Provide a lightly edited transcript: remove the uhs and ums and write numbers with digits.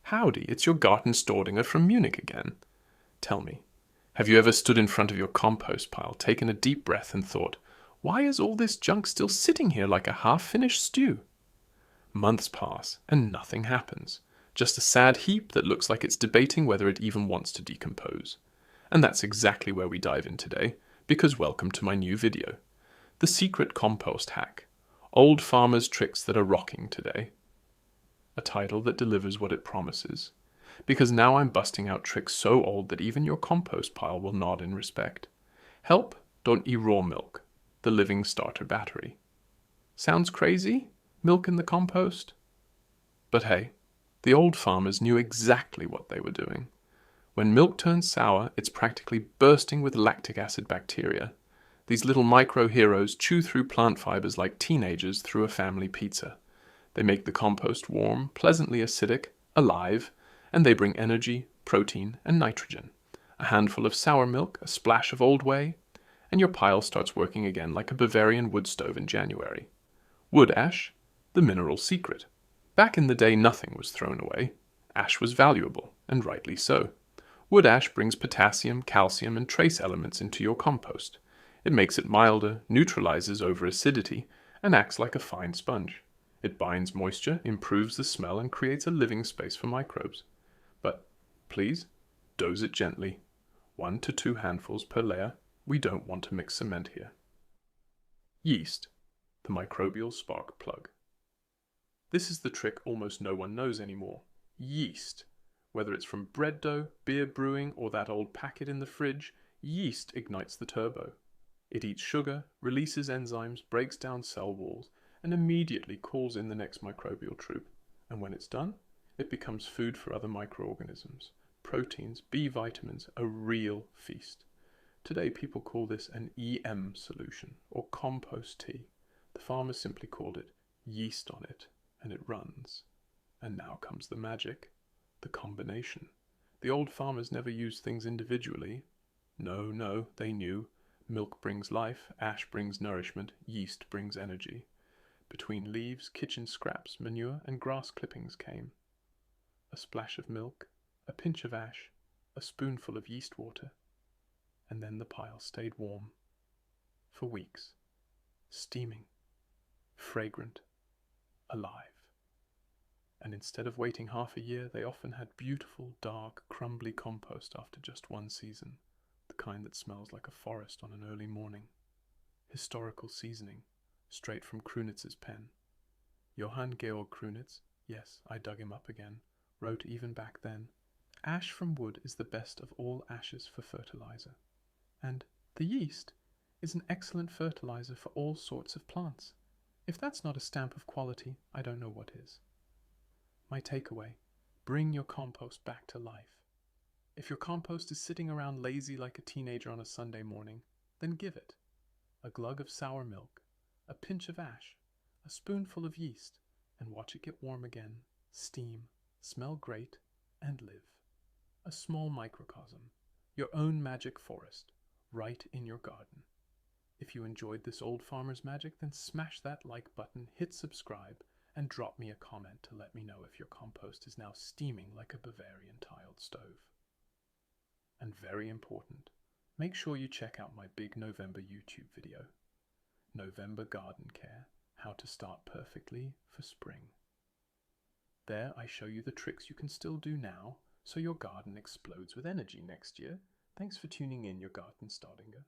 Howdy, it's your garden Staudinger from Munich again. Tell me, have you ever stood in front of your compost pile, taken a deep breath and thought, why is all this junk still sitting here like a half-finished stew? Months pass and nothing happens. Just a sad heap that looks like it's debating whether it even wants to decompose. And that's exactly where we dive in today, because welcome to my new video. The secret compost hack. Old farmers' tricks that are rocking today. A title that delivers what it promises. Because now I'm busting out tricks so old that even your compost pile will nod in respect. Help, don't eat raw milk. The living starter battery. Sounds crazy? Milk in the compost? But hey, the old farmers knew exactly what they were doing. When milk turns sour, it's practically bursting with lactic acid bacteria. These little micro-heroes chew through plant fibers like teenagers through a family pizza. They make the compost warm, pleasantly acidic, alive, and they bring energy, protein, and nitrogen. A handful of sour milk, a splash of old whey, and your pile starts working again like a Bavarian wood stove in January. Wood ash, the mineral secret. Back in the day, nothing was thrown away. Ash was valuable, and rightly so. Wood ash brings potassium, calcium, and trace elements into your compost. It makes it milder, neutralizes over acidity, and acts like a fine sponge. It binds moisture, improves the smell, and creates a living space for microbes. But please, dose it gently. 1 to 2 handfuls per layer. We don't want to mix cement here. Yeast, the microbial spark plug. This is the trick almost no one knows anymore. Yeast. Whether it's from bread dough, beer brewing, or that old packet in the fridge, yeast ignites the turbo. It eats sugar, releases enzymes, breaks down cell walls, and immediately calls in the next microbial troop. And when it's done, it becomes food for other microorganisms. Proteins, B vitamins, a real feast. Today people call this an EM solution, or compost tea. The farmers simply called it yeast on it, and it runs. And now comes the magic, the combination. The old farmers never used things individually. No, they knew. Milk brings life, ash brings nourishment, yeast brings energy. Between leaves, kitchen scraps, manure, and grass clippings came. A splash of milk, a pinch of ash, a spoonful of yeast water, and then the pile stayed warm. For weeks. Steaming, fragrant, alive. And instead of waiting half a year, they often had beautiful, dark, crumbly compost after just one season. The kind that smells like a forest on an early morning. Historical seasoning, straight from Krünitz's pen. Johann Georg Krünitz, yes, I dug him up again, wrote even back then, ash from wood is the best of all ashes for fertilizer. And the yeast is an excellent fertilizer for all sorts of plants. If that's not a stamp of quality, I don't know what is. My takeaway, bring your compost back to life. If your compost is sitting around lazy like a teenager on a Sunday morning, then give it a glug of sour milk, a pinch of ash, a spoonful of yeast, and watch it get warm again, steam, smell great, and live. A small microcosm, your own magic forest, right in your garden. If you enjoyed this old farmer's magic, then smash that like button, hit subscribe, and drop me a comment to let me know if your compost is now steaming like a Bavarian tiled stove. And very important, make sure you check out my big November YouTube video, November Garden Care, How to Start Perfectly for Spring. There I show you the tricks you can still do now, so your garden explodes with energy next year. Thanks for tuning in, your garden Staudinger.